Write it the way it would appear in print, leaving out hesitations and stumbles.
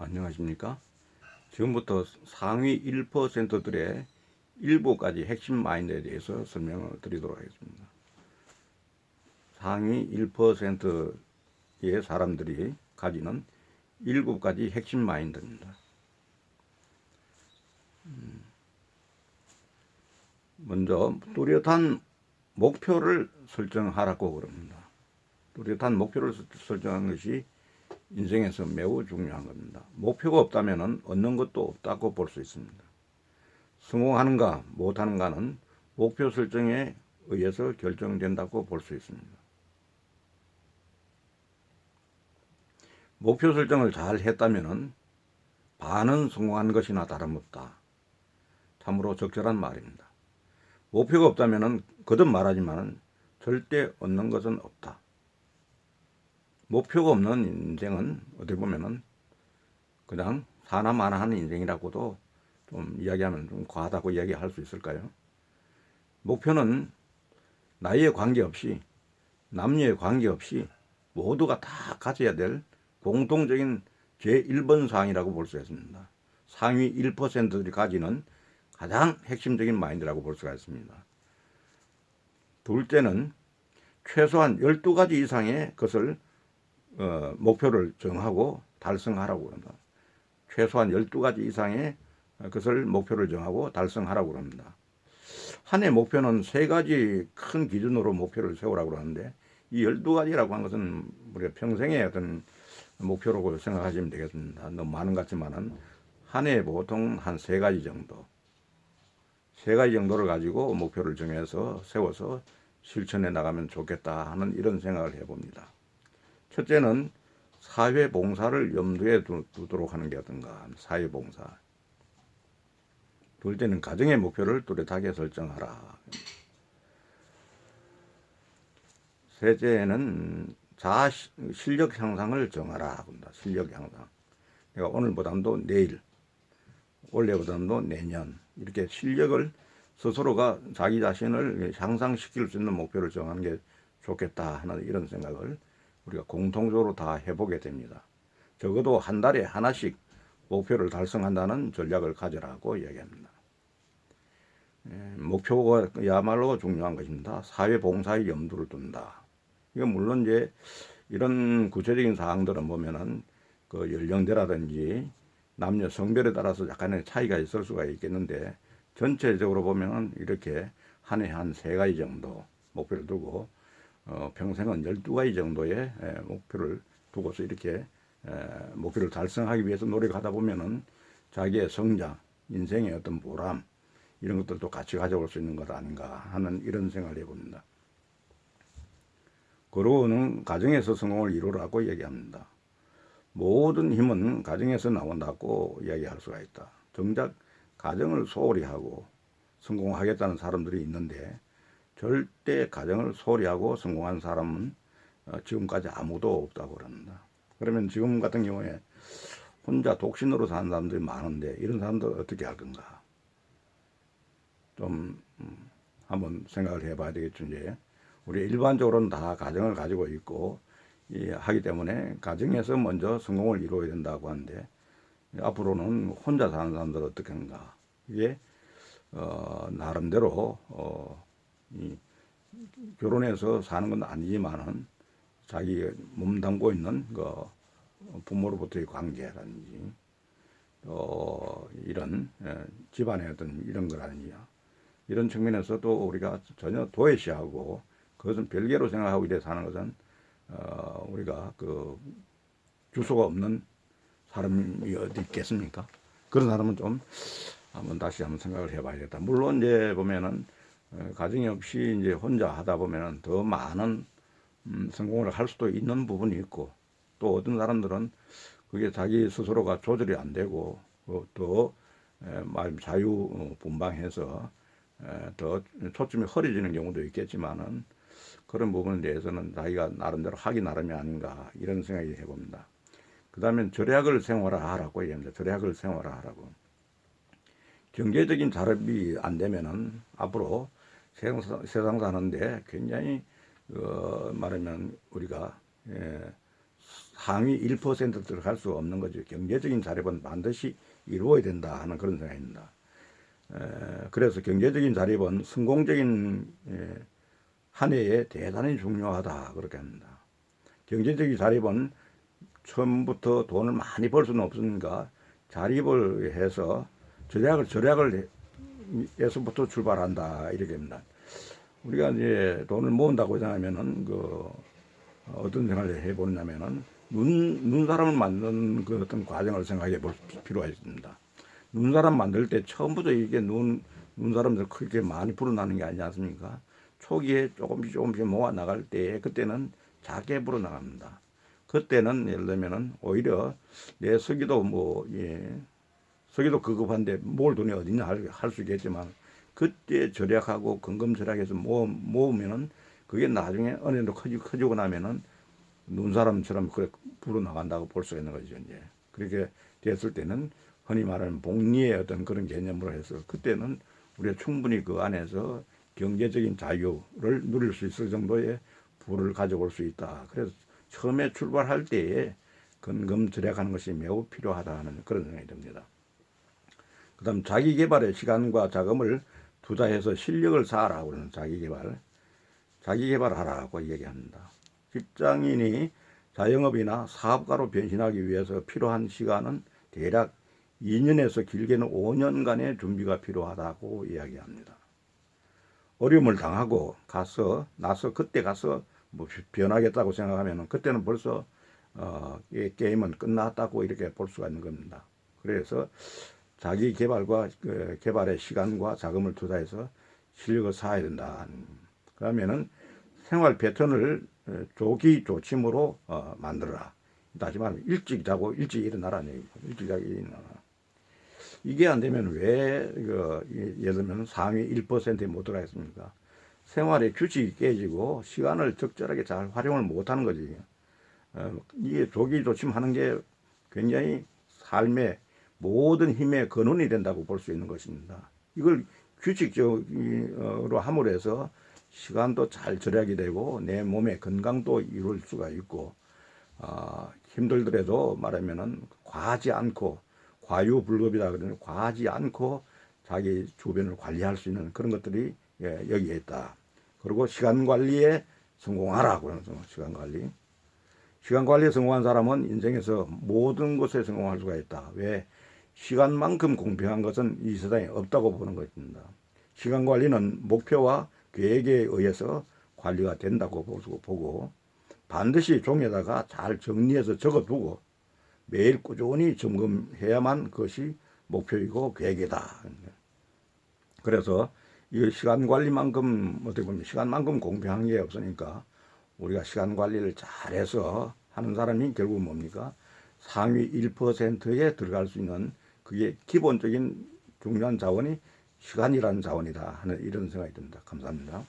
안녕하십니까? 지금부터 상위 1%들의 7가지 핵심 마인드에 대해서 설명을 드리도록 하겠습니다. 상위 1%의 사람들이 가지는 7가지 핵심 마인드입니다. 먼저 뚜렷한 목표를 설정하라고 그럽니다. 뚜렷한 목표를 설정하는 것이 인생에서 매우 중요한 겁니다. 목표가 없다면 얻는 것도 없다고 볼 수 있습니다. 성공하는가 못하는가는 목표 설정에 의해서 결정된다고 볼 수 있습니다. 목표 설정을 잘 했다면 반은 성공한 것이나 다름없다. 참으로 적절한 말입니다. 목표가 없다면 거듭 말하지만 절대 얻는 것은 없다. 목표가 없는 인생은 어떻게 보면 그냥 사나마나하는 인생이라고도 좀 이야기하면 좀 과하다고 이야기할 수 있을까요? 목표는 나이에 관계없이 남녀에 관계없이 모두가 다 가져야 될 공통적인 제1번 사항이라고 볼 수 있습니다. 상위 1%들이 가지는 가장 핵심적인 마인드라고 볼 수가 있습니다. 둘째는 최소한 12가지 이상의 것을 목표를 정하고 달성하라고 합니다. 최소한 12가지 이상의 것을 목표를 정하고 달성하라고 합니다. 한 해 목표는 3가지 큰 기준으로 목표를 세우라고 하는데 이 12가지라고 하는 것은 우리가 평생의 어떤 목표라고 생각하시면 되겠습니다. 너무 많은 것 같지만은 한 해에 보통 한 3가지 정도 3가지 정도를 가지고 목표를 정해서 세워서 실천해 나가면 좋겠다 하는 이런 생각을 해봅니다. 첫째는 사회봉사를 염두에 두도록 하는 게 어떤가. 사회봉사. 둘째는 가정의 목표를 뚜렷하게 설정하라. 셋째는 자아 실력 향상을 정하라. 실력 향상. 내가 오늘보다도 내일, 올해보다도 내년 이렇게 실력을 스스로가 자기 자신을 향상시킬 수 있는 목표를 정하는 게 좋겠다 하는 이런 생각을 우리가 공통적으로 다 해보게 됩니다. 적어도 한 달에 하나씩 목표를 달성한다는 전략을 가져라고 이야기합니다. 목표가야말로 중요한 것입니다. 사회봉사에 염두를 둔다. 이거 물론 이제 이런 구체적인 사항들은 보면은 그 연령대라든지 남녀 성별에 따라서 약간의 차이가 있을 수가 있겠는데 전체적으로 보면은 이렇게 한 해 한 3가지 정도 목표를 두고 평생은 12가지 정도의 목표를 두고서 이렇게 목표를 달성하기 위해서 노력하다 보면은 자기의 성장, 인생의 어떤 보람 이런 것들도 같이 가져올 수 있는 것 아닌가 하는 이런 생각을 해봅니다. 그러고는 가정에서 성공을 이루라고 얘기합니다. 모든 힘은 가정에서 나온다고 이야기할 수가 있다. 정작 가정을 소홀히 하고 성공하겠다는 사람들이 있는데 절대 가정을 소홀히 하고 성공한 사람은 지금까지 아무도 없다고 그럽니다. 그러면 지금 같은 경우에 혼자 독신으로 사는 사람들이 많은데 이런 사람들 어떻게 할 건가? 좀 한번 생각을 해봐야 되겠죠. 이제 우리 일반적으로는 다 가정을 가지고 있고 하기 때문에 가정에서 먼저 성공을 이루어야 된다고 하는데 앞으로는 혼자 사는 사람들 어떻게 하는가? 이게 나름대로 결혼해서 사는 건 아니지만은 자기 몸담고 있는 그 부모로부터의 관계라든지 이런 집안의 어떤 이런 거라든지 이런 측면에서도 우리가 전혀 도외시하고 그것은 별개로 생각하고 이래 사는 것은 우리가 그 주소가 없는 사람이 어디 있겠습니까? 그런 사람은 좀 한번 다시 한번 생각을 해봐야겠다. 물론 이제 보면은 가정이 없이 이제 혼자 하다 보면은 더 많은 성공을 할 수도 있는 부분이 있고 또 어떤 사람들은 그게 자기 스스로가 조절이 안 되고 더 자유분방해서 더 초점이 흐려지는 경우도 있겠지만은 그런 부분에 대해서는 자기가 나름대로 하기 나름이 아닌가 이런 생각이 해봅니다. 그 다음에 절약을 생활화하라고 얘기합니다. 절약을 생활화하라고. 경제적인 자립이 안 되면은 앞으로 세상 사는데 굉장히 말하면 우리가 상위 1% 들어갈 수 없는 거죠. 경제적인 자립은 반드시 이루어야 된다 하는 그런 생각입니다. 그래서 경제적인 자립은 성공적인 한 해에 대단히 중요하다 그렇게 합니다. 경제적인 자립은 처음부터 돈을 많이 벌 수는 없으니까 자립을 해서 절약을 해서부터 출발한다 이렇게 합니다. 우리가 이제 돈을 모은다고 생각하면은 어떤 생각을 해보냐면은 눈사람을 만드는 그 어떤 과정을 생각해 볼 필요가 있습니다. 눈사람 만들 때 처음부터 이게 눈사람들 크게 많이 불어나는 게 아니지 않습니까? 초기에 조금씩 모아 나갈 때 그때는 작게 불어나갑니다. 그때는 예를 들면은 오히려 내 서기도 서기도 급한데 모을 돈이 어디냐 할 수 있겠지만 그때 절약하고 근검절약해서 모으면은 그게 나중에 어느 정도 커지고 나면은 눈사람처럼 그래 불어나간다고 볼 수가 있는 거죠. 이제 그렇게 됐을 때는 흔히 말하는 복리의 어떤 그런 개념으로 해서 그때는 우리가 충분히 그 안에서 경제적인 자유를 누릴 수 있을 정도의 부를 가져올 수 있다. 그래서 처음에 출발할 때에 근검절약하는 것이 매우 필요하다는 그런 생각이 듭니다. 그 다음 자기개발에 시간과 자금을 투자해서 실력을 쌓아라고 그러는 자기개발을 하라고 얘기합니다. 직장인이 자영업이나 사업가로 변신하기 위해서 필요한 시간은 대략 2년에서 길게는 5년간의 준비가 필요하다고 이야기합니다. 어려움을 당하고 그때 가서 뭐 변하겠다고 생각하면 그때는 벌써 게임은 끝났다고 이렇게 볼 수가 있는 겁니다. 그래서 자기 개발과 개발의 시간과 자금을 투자해서 실력을 쌓아야 된다. 그러면은 생활 패턴을 조기 조침으로 만들어라. 다시 말하면 일찍 자고 일찍 일어나라는 얘기죠. 일찍 자고 일어나라. 이게 안 되면 왜 예를 들면 상위 1%에 못 들어가겠습니까? 생활의 규칙이 깨지고 시간을 적절하게 잘 활용을 못하는 거지. 이게 조기 조침하는 게 굉장히 삶의 모든 힘의 근원이 된다고 볼 수 있는 것입니다. 이걸 규칙적으로 함으로 해서 시간도 잘 절약이 되고 내 몸의 건강도 이룰 수가 있고 힘들더라도 말하면은 과하지 않고 과유불급이다 그러는 과하지 않고 자기 주변을 관리할 수 있는 그런 것들이 여기에 있다. 그리고 시간 관리에 성공하라고 그러는 시간 관리에 성공한 사람은 인생에서 모든 것에 성공할 수가 있다. 왜? 시간만큼 공평한 것은 이 세상에 없다고 보는 것입니다. 시간 관리는 목표와 계획에 의해서 관리가 된다고 보고 반드시 종이에다가 잘 정리해서 적어두고 매일 꾸준히 점검해야만 그것이 목표이고 계획이다. 그래서 이 시간 관리만큼 어떻게 보면 시간만큼 공평한 게 없으니까 우리가 시간 관리를 잘해서 하는 사람이 결국 뭡니까? 상위 1%에 들어갈 수 있는 그게 기본적인 중요한 자원이 시간이라는 자원이다 하는 이런 생각이 듭니다. 감사합니다.